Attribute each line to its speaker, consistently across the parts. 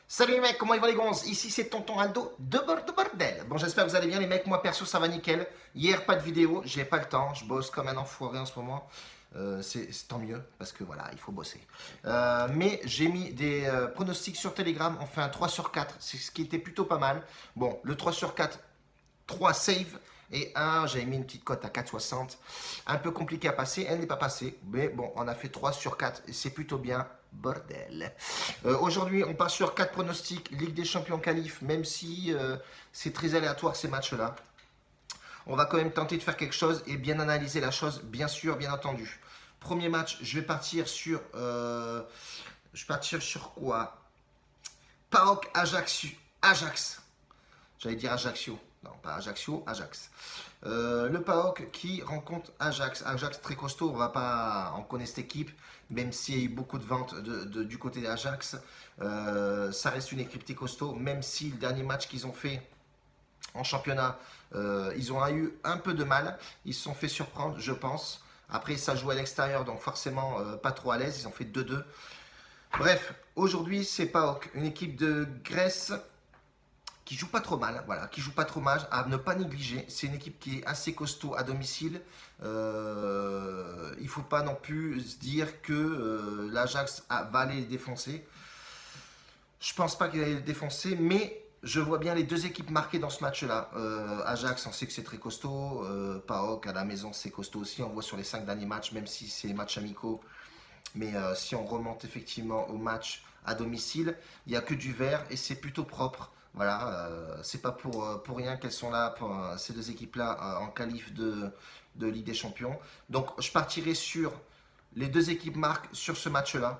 Speaker 1: Salut les mecs, comment ils vont les gonzes? Ici c'est Tonton Aldo de Bordel. Bon, j'espère que vous allez bien les mecs, moi perso ça va nickel. Hier pas de vidéo, j'ai pas le temps, je bosse comme un enfoiré en ce moment. C'est tant mieux parce que voilà, il faut bosser. Mais j'ai mis des pronostics sur Telegram, on fait un 3 sur 4, c'est ce qui était plutôt pas mal. Bon, le 3 sur 4, 3 save et j'avais mis une petite cote à 4,60. Un peu compliqué à passer, elle n'est pas passée. Mais bon, on a fait 3 sur 4 et c'est plutôt bien. Bordel. Aujourd'hui, on part sur 4 pronostics Ligue des Champions qualif, même si c'est très aléatoire ces matchs-là. On va quand même tenter de faire quelque chose et bien analyser la chose, bien sûr, bien entendu. Premier match, je vais partir sur. Quoi? PAOK Ajax. J'allais dire Ajaccio. Non, pas Ajaccio, Ajax. Le PAOK qui rencontre Ajax. Ajax très costaud, on connaît cette équipe, même s'il y a eu beaucoup de ventes du côté d'Ajax. Ça reste une équipe très costaud, même si le dernier match qu'ils ont fait en championnat, ils ont eu un peu de mal. Ils se sont fait surprendre, je pense. Après, ça joue à l'extérieur, donc forcément pas trop à l'aise. Ils ont fait 2-2. Bref, aujourd'hui, c'est PAOK, une équipe de Grèce qui joue pas trop mal, voilà, qui joue pas trop mal, à ne pas négliger. C'est une équipe qui est assez costaud à domicile. Il faut pas non plus se dire que l'Ajax va aller les défoncer. Je pense pas qu'il va les défoncer, mais je vois bien les deux équipes marquées dans ce match-là. Ajax, on sait que c'est très costaud. PAOK à la maison, c'est costaud aussi. On voit sur les 5 derniers matchs, même si c'est des matchs amicaux. Mais si on remonte effectivement au match à domicile, il n'y a que du vert et c'est plutôt propre. Voilà, c'est pas pour rien qu'elles sont là, pour, ces deux équipes-là, en qualif de Ligue des Champions. Donc je partirai sur les deux équipes marquent sur ce match-là.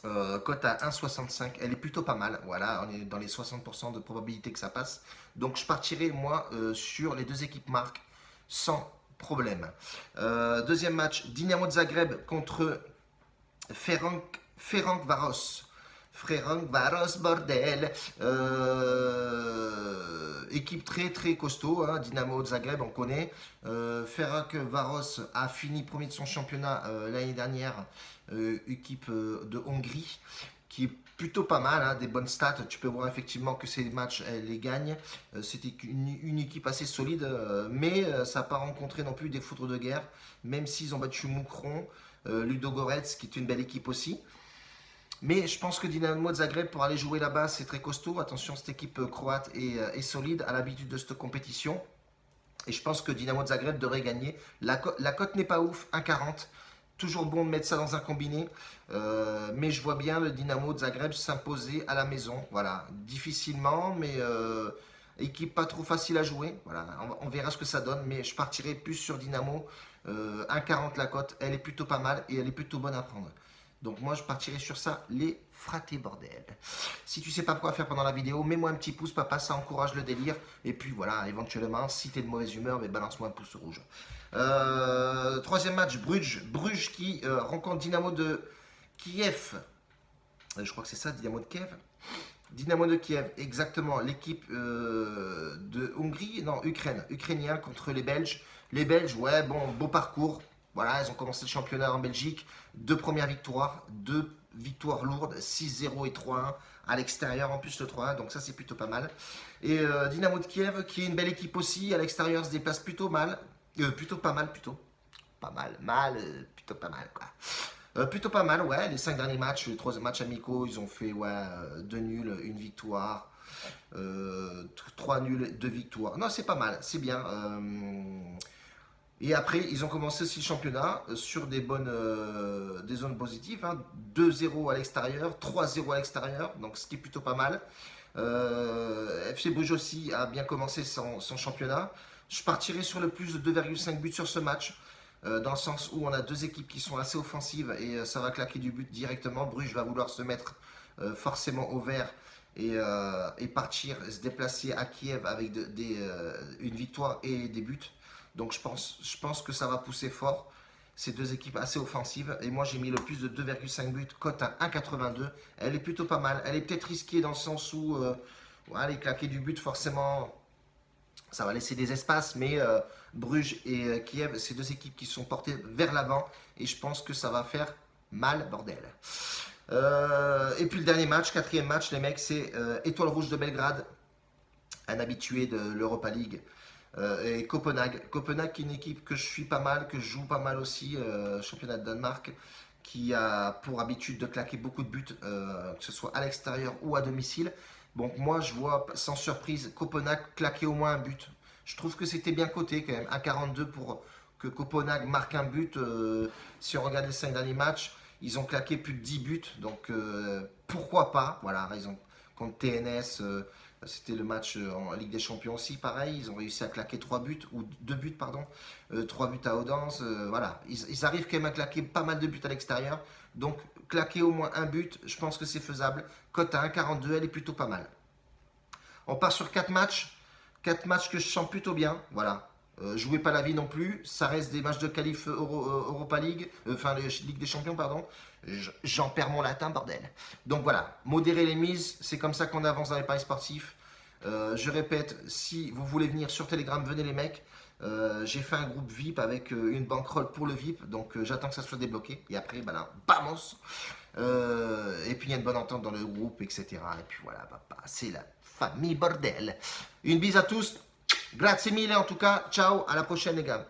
Speaker 1: Cote à 1,65, elle est plutôt pas mal. Voilà, on est dans les 60% de probabilité que ça passe. Donc je partirai moi sur les deux équipes marquent sans problème. Deuxième match, Dynamo de Zagreb contre Ferencváros. Ferencváros, bordel. Équipe très très costaud, hein, Dynamo de Zagreb, on connaît. Ferencváros a fini premier de son championnat l'année dernière, équipe de Hongrie, qui est plutôt pas mal, hein, des bonnes stats. Tu peux voir effectivement que ces matchs, elle les gagne. C'était une équipe assez solide, mais ça n'a pas rencontré non plus des foudres de guerre, même s'ils ont battu Mukron. Ludogorets, qui est une belle équipe aussi. Mais je pense que Dynamo de Zagreb, pour aller jouer là-bas, c'est très costaud. Attention, cette équipe croate est solide, à l'habitude de cette compétition. Et je pense que Dynamo de Zagreb devrait gagner. La cote n'est pas ouf, 1,40. Toujours bon de mettre ça dans un combiné. Mais je vois bien le Dynamo de Zagreb s'imposer à la maison. Voilà, difficilement, mais équipe pas trop facile à jouer. Voilà, on verra ce que ça donne. Mais je partirai plus sur Dynamo. 1,40 la cote, elle est plutôt pas mal et elle est plutôt bonne à prendre. Donc moi je partirai sur ça, les fratés bordel. Si tu sais pas quoi faire pendant la vidéo, mets-moi un petit pouce papa, ça encourage le délire. Et puis voilà, éventuellement, si t'es de mauvaise humeur, mais balance-moi un pouce rouge. Troisième match, Bruges qui rencontre Dynamo de Kiev. Je crois que c'est ça, Dynamo de Kiev. Dynamo de Kiev, exactement, l'équipe de Hongrie, non, Ukrainien contre les Belges. Les Belges, ouais, bon, beau parcours. Voilà, ils ont commencé le championnat en Belgique. Deux premières victoires, deux victoires lourdes, 6-0 et 3-1 à l'extérieur, en plus le 3-1, donc ça c'est plutôt pas mal. Et Dynamo de Kiev, qui est une belle équipe aussi, à l'extérieur se déplace plutôt mal. Plutôt pas mal, plutôt. Pas mal, plutôt pas mal, quoi. Plutôt pas mal, ouais. Les 5 derniers matchs, les 3 matchs amicaux, ils ont fait ouais, 2 nuls, une victoire, 3 nuls, 2 victoires. Non, c'est pas mal, c'est bien. Et après, ils ont commencé aussi le championnat sur des zones positives. Hein. 2-0 à l'extérieur, 3-0 à l'extérieur, donc ce qui est plutôt pas mal. FC Bruges aussi a bien commencé son championnat. Je partirai sur le plus de 2,5 buts sur ce match. Dans le sens où on a deux équipes qui sont assez offensives et ça va claquer du but directement. Bruges va vouloir se mettre forcément au vert et partir, se déplacer à Kiev avec une victoire et des buts. Donc je pense que ça va pousser fort. Ces deux équipes assez offensives. Et moi j'ai mis le plus de 2,5 buts, cote à 1,82. Elle est plutôt pas mal. Elle est peut-être risquée dans le sens où aller claquer du but forcément... Ça va laisser des espaces, mais Bruges et Kiev, c'est deux équipes qui sont portées vers l'avant et je pense que ça va faire mal, bordel. Et puis le dernier match, quatrième match, les mecs, c'est Étoile Rouge de Belgrade, un habitué de l'Europa League, et Copenhague. Copenhague qui est une équipe que je suis pas mal, que je joue pas mal aussi, championnat de Danemark, qui a pour habitude de claquer beaucoup de buts, que ce soit à l'extérieur ou à domicile. Donc moi je vois sans surprise Copenhague claquer au moins un but. Je trouve que c'était bien coté quand même, 1,42 pour que Copenhague marque un but. Si on regarde les 5 derniers matchs, ils ont claqué plus de 10 buts, donc pourquoi pas. Voilà, ils ont contre TNS, c'était le match en Ligue des Champions aussi, pareil, ils ont réussi à claquer 3 buts, ou 2 buts, pardon, 3 buts à Odense, voilà. Ils arrivent quand même à claquer pas mal de buts à l'extérieur, donc claquer au moins un but, je pense que c'est faisable. Cote à 1,42, elle est plutôt pas mal. On part sur 4 matchs, 4 matchs que je sens plutôt bien, voilà. Jouez pas la vie non plus, ça reste des matchs de qualif Europa League, enfin Ligue des Champions, pardon. J'en perds mon latin, bordel. Donc voilà, modérer les mises, c'est comme ça qu'on avance dans les paris sportifs. Je répète, si vous voulez venir sur Telegram, venez les mecs. J'ai fait un groupe VIP avec une bankroll pour le VIP, donc j'attends que ça soit débloqué. Et après, bah là, vamos. Et puis il y a une bonne entente dans le groupe, etc. Et puis voilà, c'est la famille bordel. Une bise à tous. Grazie mille en tout cas. Ciao, à la prochaine les gars.